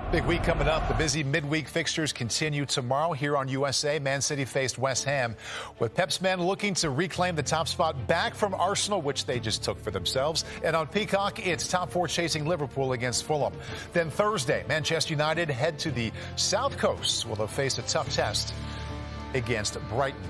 Big week coming up. The busy midweek fixtures continue tomorrow here on USA. Man City faced West Ham, with Pep's men looking to reclaim the top spot back from Arsenal, which they just took for themselves. And on Peacock, it's top four chasing Liverpool against Fulham. Then Thursday, Manchester United head to the South Coast, where they'll face a tough test against Brighton.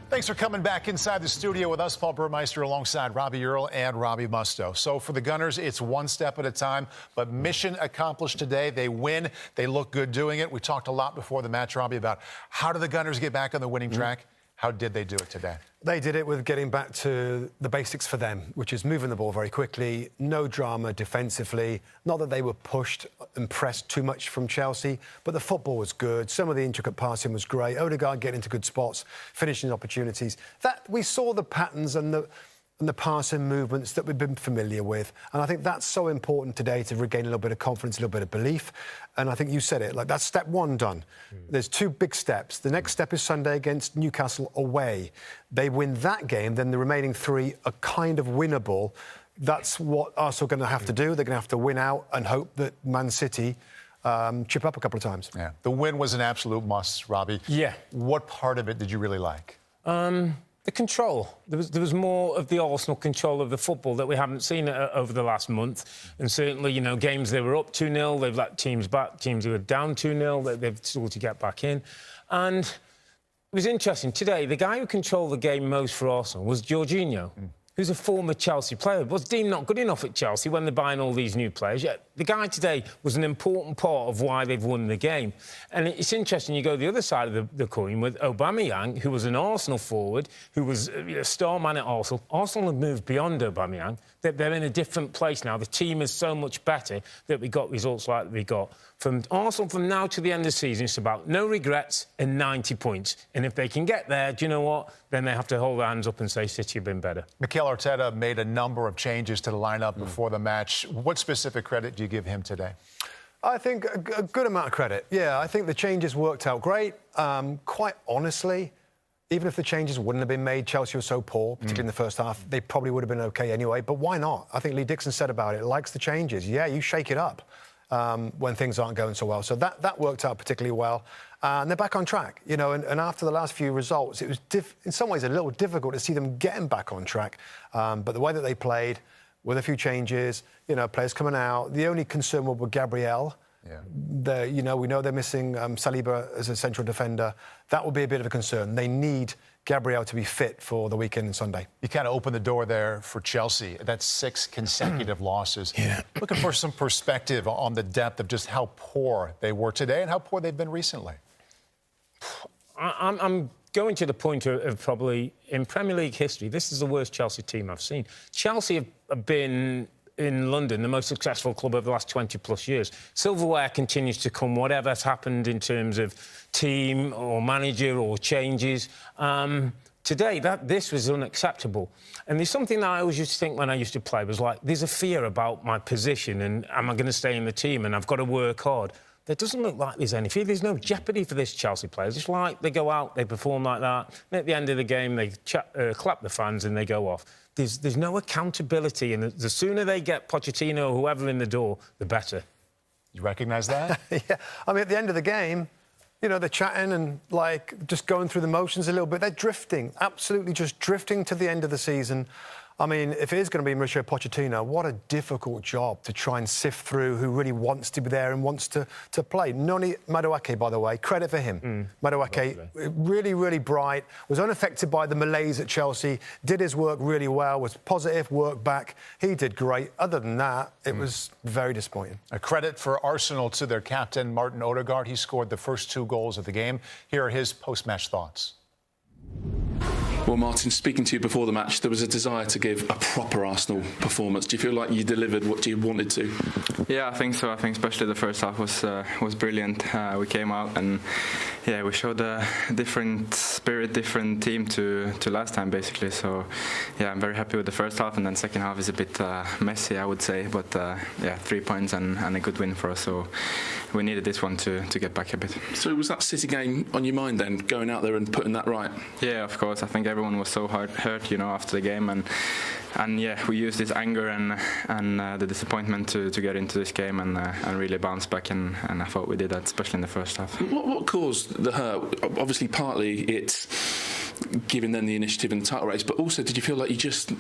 Thanks for coming back inside the studio with us, Paul Burmeister, alongside Robbie Earle and Robbie Musto. So for the Gunners, it's one step at a time, but mission accomplished today. They win. They look good doing it. We talked a lot before the match, Robbie, about how do the Gunners get back on the winning track? How did they do it today? They did it with getting back to the basics for them, which is moving the ball very quickly, no drama defensively. Not that they were pushed and pressed too much from Chelsea, but the football was good. Some of the intricate passing was great. Odegaard getting into good spots, finishing opportunities. That we saw the patterns and the passing movements that we've been familiar with. And I think that's so important today to regain a little bit of confidence, a little bit of belief. And I think you said it, like that's step one done. There's two big steps. The next step is Sunday against Newcastle away. They win that game, then the remaining three are kind of winnable. That's what Arsenal are going to have to do. They're going to have to win out and hope that Man City chip up a couple of times. Yeah, the win was an absolute must, Robbie. Yeah. What part of it did you really like? The control. There was more of the Arsenal control of the football that we haven't seen over the last month. And certainly, you know, games they were up 2-0, they've let teams back. Teams who were down 2-0, they've struggled to get back in. And it was interesting. Today, the guy who controlled the game most for Arsenal was Jorginho, who's a former Chelsea player. Was deemed not good enough at Chelsea when they're buying all these new players. Yet the guy today was an important part of why they've won the game. And it's interesting, you go the other side of the coin with Aubameyang, who was an Arsenal forward, who was a star man at Arsenal. Arsenal have moved beyond Aubameyang. They're in a different place now. The team is so much better that we got results like we got. From Arsenal, from now to the end of the season, it's about no regrets and 90 points. And if they can get there, do you know what? Then they have to hold their hands up and say City have been better. Mikel Arteta made a number of changes to the lineup before the match. What specific credit do you give him today? I think a good amount of credit. Yeah, I think the changes worked out great. Quite honestly, even if the changes wouldn't have been made, Chelsea was so poor, particularly in the first half, they probably would have been OK anyway. But why not? I think Lee Dixon said about it, likes the changes. Yeah, you shake it up when things aren't going so well. So that worked out particularly well. And they're back on track, you know, and after the last few results, it was in some ways a little difficult to see them getting back on track. But the way that they played, with a few changes, you know, players coming out. The only concern was with Gabriel. Yeah. You know, we know they're missing Saliba as a central defender. That will be a bit of a concern. They need Gabriel to be fit for the weekend and Sunday. You kind of opened the door there for Chelsea. That's 6 consecutive losses. Yeah. Looking for some perspective on the depth of just how poor they were today and how poor they've been recently. I'm going to the point of probably in Premier League history, this is the worst Chelsea team I've seen. Chelsea have been in London the most successful club over the last 20+ years. Silverware continues to come, whatever's happened in terms of team or manager or changes. Today, this was unacceptable. And there's something that I always used to think when I used to play was like, there's a fear about my position and am I going to stay in the team and I've got to work hard. There doesn't look like there's any fear. There's no jeopardy for this Chelsea players. It's like they go out, they perform like that, and at the end of the game, they clap the fans and they go off. There's no accountability, and the sooner they get Pochettino or whoever in the door, the better. You recognise that? Yeah. I mean, at the end of the game, you know, they're chatting and, like, just going through the motions a little bit. They're drifting, absolutely just drifting to the end of the season. I mean, if it is going to be Mauricio Pochettino, what a difficult job to try and sift through who really wants to be there and wants to play. Noni Madueke, by the way, credit for him. Madueke, really, really bright, was unaffected by the malaise at Chelsea, did his work really well, was positive, worked back. He did great. Other than that, it was very disappointing. A credit for Arsenal to their captain, Martin Odegaard. He scored the first 2 goals of the game. Here are his post-match thoughts. Well, Martin, speaking to you before the match, there was a desire to give a proper Arsenal performance. Do you feel like you delivered what you wanted to? Yeah, I think so. I think especially the first half was brilliant. We came out and we showed a different spirit, different team to last time, basically. So yeah, I'm very happy with the first half, and then second half is a bit messy, I would say. But 3 points and a good win for us. So we needed this one to get back a bit. So was that City game on your mind then, going out there and putting that right? Yeah, of course. I think everyone was so hurt, after the game, and yeah, we used this anger and the disappointment to get into this game and really bounce back, and I thought we did that, especially in the first half. What caused the hurt? Obviously, partly it's giving them the initiative in the title race, but also did you feel like you just,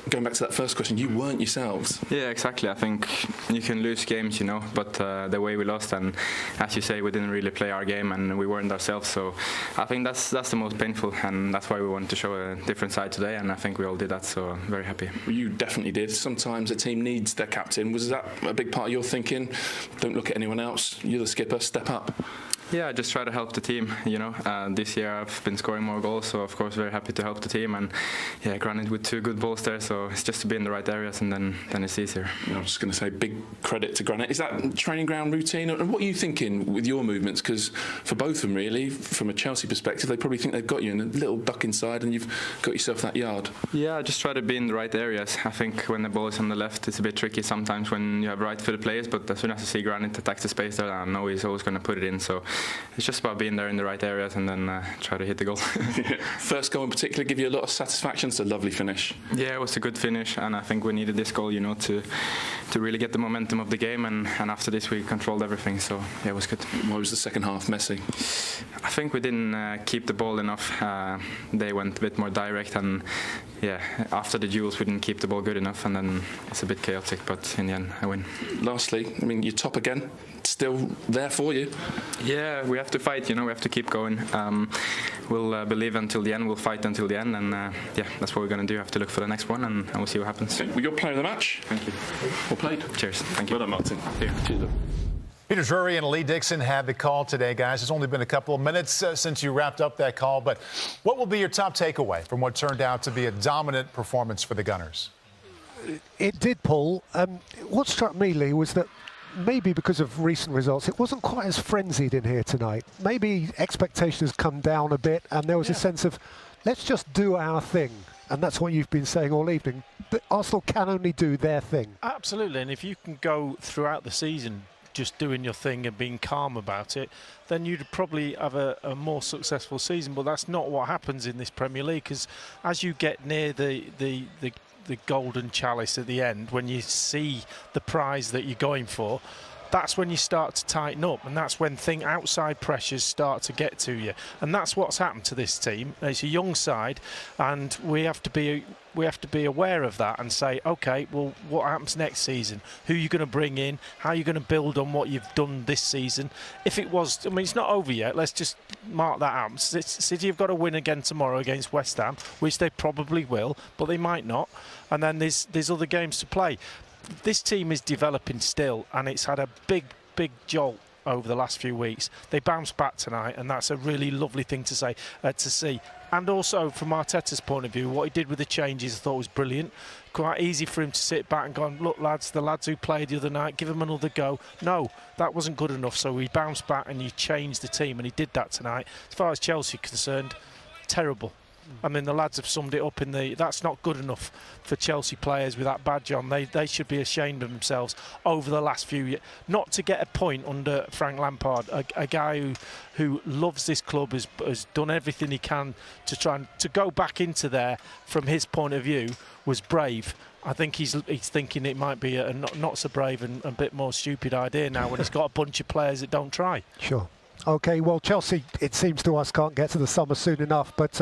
going back to that first question, you weren't yourselves? Yeah, exactly. I think you can lose games, but the way we lost, and as you say, we didn't really play our game and we weren't ourselves. So I think that's the most painful, and that's why we wanted to show a different side today, and I think we all did that, so I'm very happy. You definitely did. Sometimes a team needs their captain. Was that a big part of your thinking? Don't look at anyone else. You're the skipper. Step up. Yeah, I just try to help the team, This year I've been scoring more goals, so of course very happy to help the team, and yeah, granted with 2 good balls there, so it's just to be in the right areas, and then it's easier. I was just going to say big credit to Granit. Is that training ground routine, and what are you thinking with your movements? Because for both of them really, from a Chelsea perspective, they probably think they've got you in a little duck inside and you've got yourself that yard. Yeah, I just try to be in the right areas. I think when the ball is on the left, it's a bit tricky sometimes when you have right-footed players, but as soon as I see Granit attack the space there, I know he's always going to put it in, so it's just about being there in the right areas and then try to hit the goal. First goal in particular give you a lot of satisfaction. It's a lovely finish. Yeah, it was a good finish, and I think we needed this goal, to really get the momentum of the game, and after this we controlled everything, so yeah, it was good. Why was the second half messy? I think we didn't keep the ball enough. They went a bit more direct, and yeah, after the duels we didn't keep the ball good enough, and then it's a bit chaotic, but in the end I win. Lastly, you're top again. Still there for you. Yeah, we have to fight, we have to keep going. We'll believe until the end, we'll fight until the end, and yeah, that's what we're going to do. We have to look for the next one, and we'll see what happens. Okay, well, you're player of the match. Thank you. Well played. Cheers. Thank you. Well done, Martin. Cheers. Peter Drury and Lee Dixon had the call today, guys. It's only been a couple of minutes since you wrapped up that call, but what will be your top takeaway from what turned out to be a dominant performance for the Gunners? It did, Paul. What struck me, Lee, was that maybe because of recent results, it wasn't quite as frenzied in here tonight. Maybe expectations come down a bit, and there was a sense of, let's just do our thing. And that's what you've been saying all evening. But Arsenal can only do their thing. Absolutely, and if you can go throughout the season just doing your thing and being calm about it, then you'd probably have a more successful season. But that's not what happens in this Premier League, because as you get near the golden chalice at the end, when you see the prize that you're going for, that's when you start to tighten up, and that's when outside pressures start to get to you, and that's what's happened to this team. It's a young side, and we have to be aware of that and say, okay, well, what happens next season? Who are you going to bring in? How are you going to build on what you've done this season? If it was, it's not over yet. Let's just mark that out. City have got to win again tomorrow against West Ham, which they probably will, but they might not. And then there's other games to play. This team is developing still, and it's had a big jolt over the last few weeks. They bounced back tonight, and that's a really lovely thing to see. And also, from Arteta's point of view, what he did with the changes I thought was brilliant. Quite easy for him to sit back and go, look, lads, the lads who played the other night, give them another go. No, that wasn't good enough, so he bounced back and he changed the team, and he did that tonight. As far as Chelsea are concerned, terrible. The lads have summed it up that's not good enough for Chelsea players with that badge on. They should be ashamed of themselves over the last few years. Not to get a point under Frank Lampard, a guy who loves this club, has done everything he can to try and to go back into there from his point of view was brave. I think he's thinking it might be a not so brave and a bit more stupid idea now when he's got a bunch of players that don't try. Sure. OK, well, Chelsea, it seems to us, can't get to the summer soon enough. But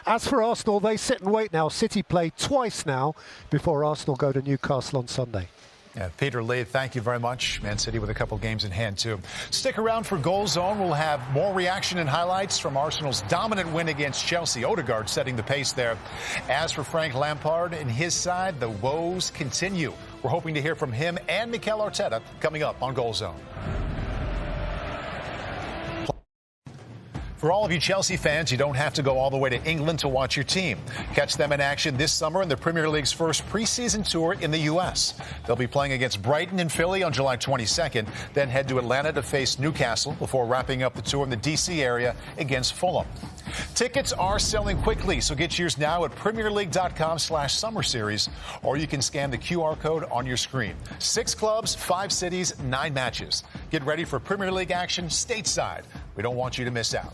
as for Arsenal, they sit and wait now. City play twice now before Arsenal go to Newcastle on Sunday. Yeah, Peter, Lee, thank you very much. Man City with a couple games in hand, too. Stick around for Goal Zone. We'll have more reaction and highlights from Arsenal's dominant win against Chelsea. Odegaard setting the pace there. As for Frank Lampard and his side, the woes continue. We're hoping to hear from him and Mikel Arteta coming up on Goal Zone. For all of you Chelsea fans, you don't have to go all the way to England to watch your team. Catch them in action this summer in the Premier League's first preseason tour in the U.S. They'll be playing against Brighton and Philly on July 22nd, then head to Atlanta to face Newcastle before wrapping up the tour in the D.C. area against Fulham. Tickets are selling quickly, so get yours now at premierleague.com/summer series, or you can scan the QR code on your screen. 6 clubs, 5 cities, 9 matches. Get ready for Premier League action stateside. We don't want you to miss out.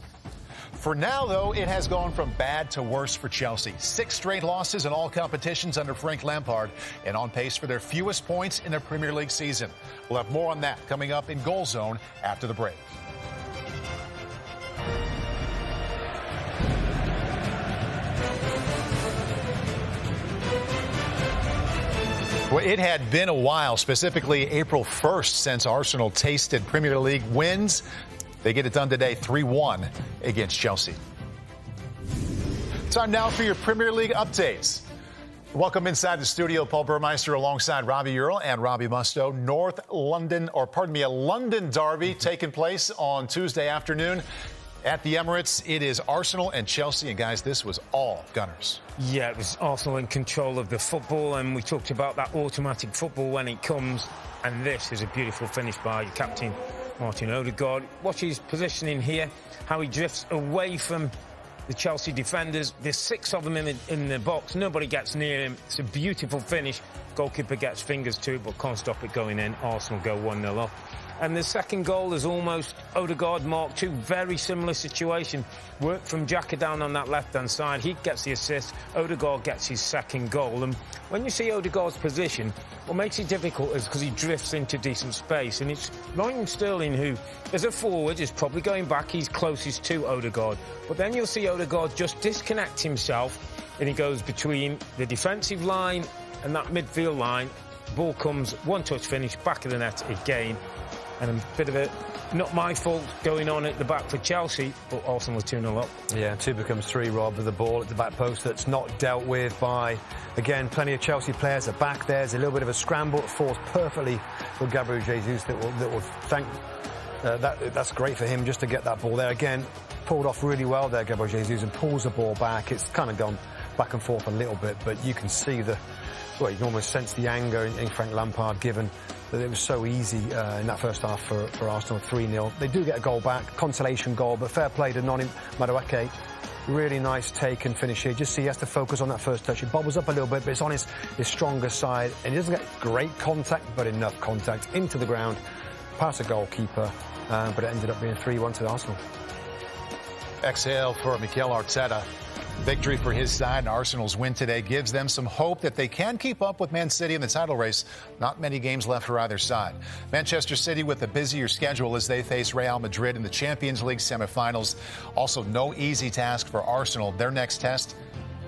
For now, though, it has gone from bad to worse for Chelsea. 6 straight losses in all competitions under Frank Lampard, and on pace for their fewest points in a Premier League season. We'll have more on that coming up in Goal Zone after the break. Well, it had been a while, specifically April 1st, since Arsenal tasted Premier League wins. They get it done today, 3-1 against Chelsea. Time now for your Premier League updates. Welcome inside the studio, Paul Burmeister alongside Robbie Earle and Robbie Mustoe. A London derby taking place on Tuesday afternoon at the Emirates. It is Arsenal and Chelsea, and guys, this was all Gunners. Yeah, it was Arsenal in control of the football, and we talked about that automatic football when it comes, and this is a beautiful finish by captain Martin Odegaard. Watch his positioning here, how he drifts away from the Chelsea defenders. There's 6 of them in the box. Nobody gets near him. It's a beautiful finish. Goalkeeper gets fingers to it, but can't stop it going in. Arsenal go 1-0 up. And the second goal is almost Odegaard Mark II. Very similar situation. Work from Xhaka down on that left-hand side. He gets the assist. Odegaard gets his second goal. And when you see Odegaard's position, what makes it difficult is because he drifts into decent space. And it's Raheem Sterling who, as a forward, is probably going back. He's closest to Odegaard. But then you'll see Odegaard just disconnect himself, and he goes between the defensive line and that midfield line. Ball comes, one-touch finish, back of the net again. And a bit of a not my fault going on at the back for Chelsea, but Arsenal were 2-0 up. Yeah, 2 becomes 3, Rob, with the ball at the back post that's not dealt with by, again, plenty of Chelsea players at back. There's a little bit of a scramble. It falls perfectly for Gabriel Jesus. That will thank. That's great for him just to get that ball there. Again, pulled off really well there, Gabriel Jesus, and pulls the ball back. It's kind of gone back and forth a little bit, but you can see you can almost sense the anger in Frank Lampard, given that it was so easy in that first half for Arsenal, 3-0. They do get a goal back, consolation goal, but fair play to Noni Madueke. Really nice take and finish here. Just see he has to focus on that first touch. It bobbles up a little bit, but it's on his stronger side. And he doesn't get great contact, but enough contact into the ground. Past the goalkeeper, but it ended up being 3-1 to Arsenal. Exhale for Mikel Arteta. Victory for his side, and Arsenal's win today gives them some hope that they can keep up with Man City in the title race. Not many games left for either side. Manchester City with a busier schedule as they face Real Madrid in the Champions League semifinals. Also, no easy task for Arsenal. Their next test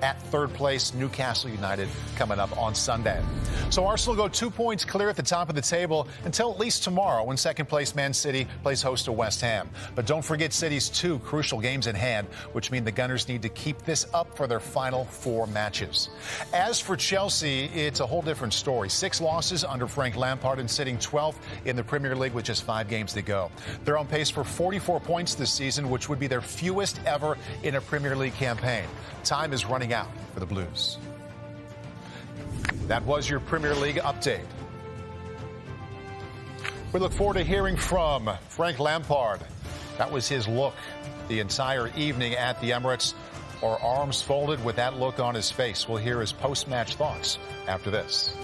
at 3rd place, Newcastle United, coming up on Sunday. So Arsenal go 2 points clear at the top of the table until at least tomorrow when 2nd place Man City plays host to West Ham. But don't forget City's 2 crucial games in hand, which mean the Gunners need to keep this up for their final 4 matches. As for Chelsea, it's a whole different story. 6 losses under Frank Lampard and sitting 12th in the Premier League with just 5 games to go. They're on pace for 44 points this season, which would be their fewest ever in a Premier League campaign. Time is running out for the Blues. That was your Premier League update. We look forward to hearing from Frank Lampard. That was his look the entire evening at the Emirates, or arms folded with that look on his face. We'll hear his post-match thoughts after this.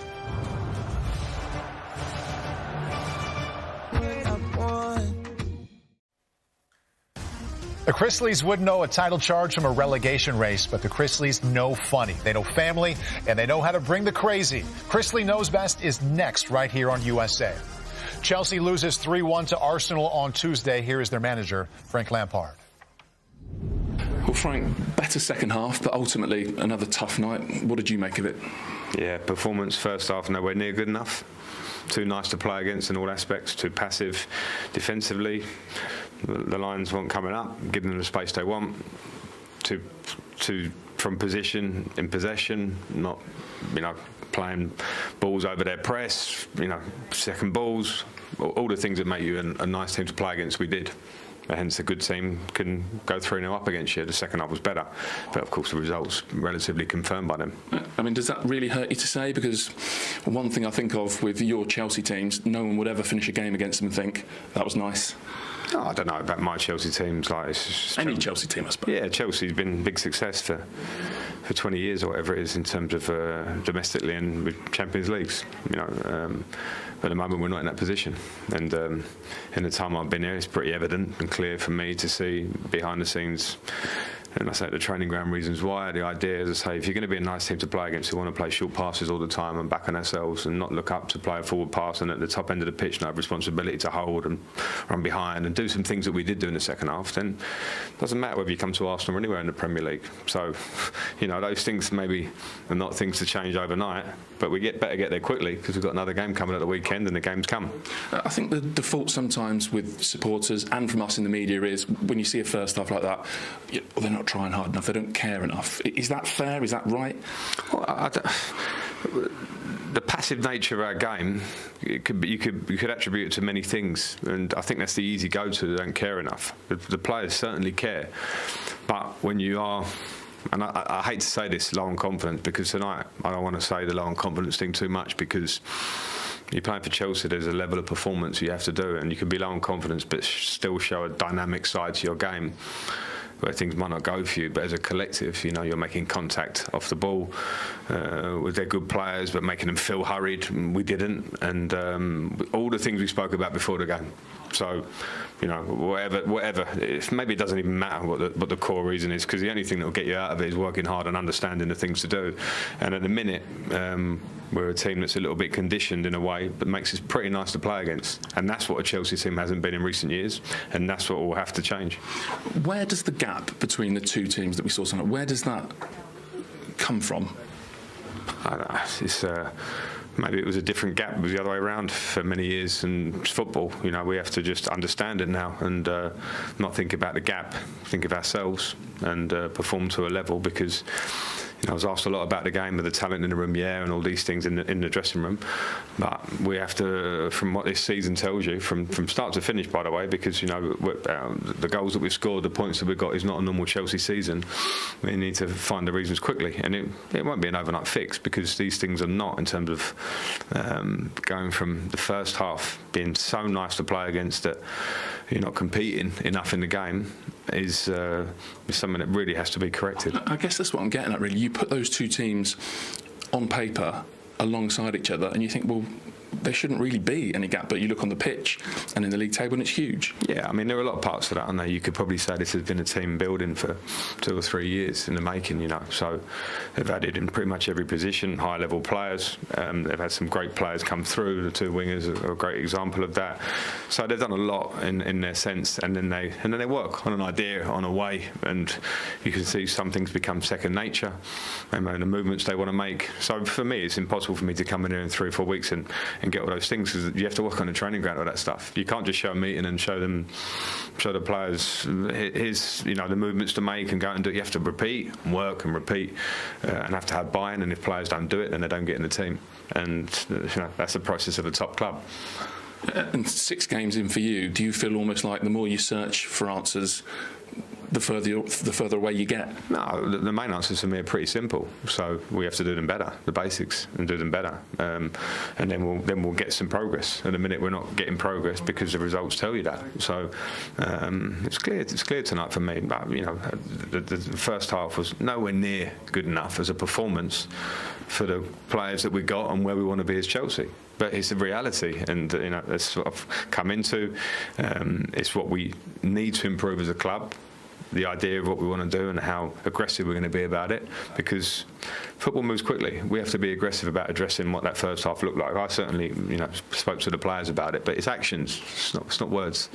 The Chrisleys would know a title charge from a relegation race, but the Chrisleys know funny. They know family, and they know how to bring the crazy. Chrisley Knows Best is next right here on USA. Chelsea loses 3-1 to Arsenal on Tuesday. Here is their manager, Frank Lampard. Well, Frank, better second half, but ultimately another tough night. What did you make of it? Yeah, performance first half nowhere near good enough. Too nice to play against in all aspects, too passive defensively. The lines weren't coming up, giving them the space they want. Too from position in possession, not playing balls over their press, second balls, all the things that make you a nice team to play against. We did. Hence, a good team can go 3-0 up against you. The second half was better, but of course the results relatively confirmed by them. I mean, does that really hurt you to say? Because one thing I think of with your Chelsea teams, no one would ever finish a game against them and think that was nice. Oh, I don't know about my Chelsea teams. Like any Chelsea team, I suppose. Yeah, Chelsea's been a big success for 20 years or whatever it is in terms of domestically and with Champions Leagues. You know, but at the moment we're not in that position. And in the time I've been here, it's pretty evident and clear for me to see behind the scenes. And I say the training ground reasons why. The idea, as I say, if you're going to be a nice team to play against, we want to play short passes all the time and back on ourselves and not look up to play a forward pass, and at the top end of the pitch not have responsibility to hold and run behind and do some things that we did do in the second half, then it doesn't matter whether you come to Arsenal or anywhere in the Premier League. So, you know, those things maybe are not things to change overnight, but we better get there quickly because we've got another game coming at the weekend and the game's come. I think the default sometimes with supporters and from us in the media is when you see a first half like that, they're not trying hard enough, they don't care enough. Is that fair? Is that right? Well, the passive nature of our game, you could attribute it to many things, and I think that's the easy go-to. They don't care enough. The players certainly care, but when you are, and I hate to say this, low on confidence, because tonight I don't want to say the low on confidence thing too much, because you're playing for Chelsea, there's a level of performance you have to do, and you can be low on confidence but still show a dynamic side to your game where things might not go for you, but as a collective, you know, you're making contact off the ball with their good players, but making them feel hurried. We didn't, and all the things we spoke about before the game. So, you know, whatever. Maybe it doesn't even matter what the core reason is, because the only thing that will get you out of it is working hard and understanding the things to do. And at the minute, we're a team that's a little bit conditioned in a way, but makes it pretty nice to play against. And that's what a Chelsea team hasn't been in recent years, and that's what will have to change. Where does the gap between the two teams that we saw tonight, where does that come from? I don't know. It's maybe it was a different gap. It was the other way around for many years. And it's football, you know, we have to just understand it now and not think about the gap, think of ourselves and perform to a level, because, you know, I was asked a lot about the game, of the talent in the room, and all these things in the dressing room. But we have to, from what this season tells you, from start to finish, by the way, because, you know, the goals that we've scored, the points that we've got is not a normal Chelsea season. We need to find the reasons quickly, and it won't be an overnight fix, because these things are not, in terms of going from the first half being so nice to play against that you're not competing enough in the game, is something that really has to be corrected. I guess that's what I'm getting at, really. You put those two teams on paper alongside each other and you think, well, there shouldn't really be any gap, but you look on the pitch and in the league table and it's huge. Yeah, I mean, there are a lot of parts of that, aren't there? You could probably say this has been a team building for 2 or 3 years in the making, you know. So they've added in pretty much every position, high-level players. They've had some great players come through. The two wingers are a great example of that. So they've done a lot in their sense, and then they work on an idea, on a way, and you can see some things become second nature, and the movements they want to make. So for me, it's impossible for me to come in here in 3 or 4 weeks and get all those things, because you have to work on the training ground, all that stuff. You can't just show a meeting and show the players here's, you know, the movements to make and go and do it. You have to repeat and work and repeat and have to have buy-in, and if players don't do it, then they don't get in the team, and, you know, that's the process of a top club. And 6 games in for you, do you feel almost like the more you search for answers, the further away you get? No, the main answers for me are pretty simple. So we have to do them better, the basics, and do them better, and then we'll get some progress. At the minute, we're not getting progress because the results tell you that. So it's clear tonight for me. But, you know, the first half was nowhere near good enough as a performance for the players that we got and where we want to be as Chelsea. But it's a reality, and, you know, that's sort of come into. It's what we need to improve as a club. The idea of what we want to do and how aggressive we're going to be about it, because football moves quickly. We have to be aggressive about addressing what that first half looked like. I certainly, you know, spoke to the players about it, but it's actions, it's not words.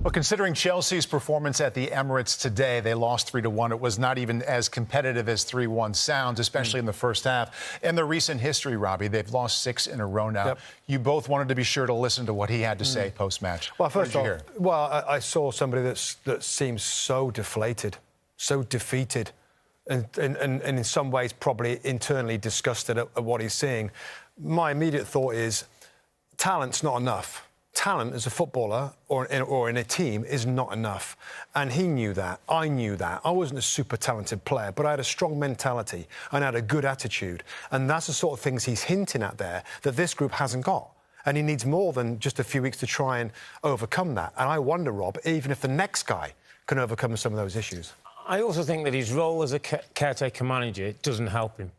Well, considering Chelsea's performance at the Emirates today, they lost 3-1. It was not even as competitive as 3-1 sounds, especially in the first half. In their recent history, Robbie, they've lost 6 in a row now. Yep. You both wanted to be sure to listen to what he had to say post-match. Well, first of all, I saw somebody that seems so deflated, so defeated, and in some ways probably internally disgusted at what he's seeing. My immediate thought is, talent's not enough. talent as a footballer or in a team is not enough. And he knew that. I knew that. I wasn't a super talented player, but I had a strong mentality and I had a good attitude. And that's the sort of things he's hinting at there that this group hasn't got. And he needs more than just a few weeks to try and overcome that. And I wonder, Rob, even if the next guy can overcome some of those issues. I also think that his role as a caretaker manager doesn't help him.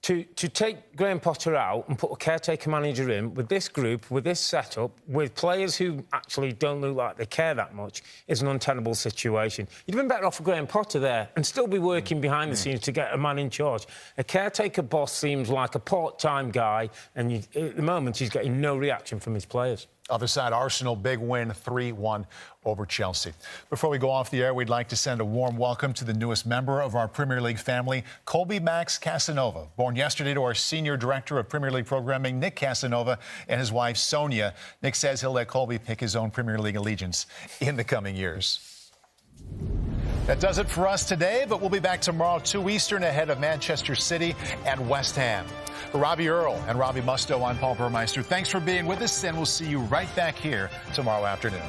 To take Graham Potter out and put a caretaker manager in with this group, with this setup, with players who actually don't look like they care that much, is an untenable situation. You'd have been better off with Graham Potter there and still be working behind the scenes to get a man in charge. A caretaker boss seems like a part-time guy, and at the moment he's getting no reaction from his players. Other side, Arsenal, big win, 3-1 over Chelsea. Before we go off the air, we'd like to send a warm welcome to the newest member of our Premier League family, Colby Max Casanova. Born yesterday to our Senior Director of Premier League Programming, Nick Casanova, and his wife, Sonia. Nick says he'll let Colby pick his own Premier League allegiance in the coming years. That does it for us today, but we'll be back tomorrow, 2 Eastern, ahead of Manchester City and West Ham. For Robbie Earle and Robbie Mustoe, I'm Paul Burmeister. Thanks for being with us, and we'll see you right back here tomorrow afternoon.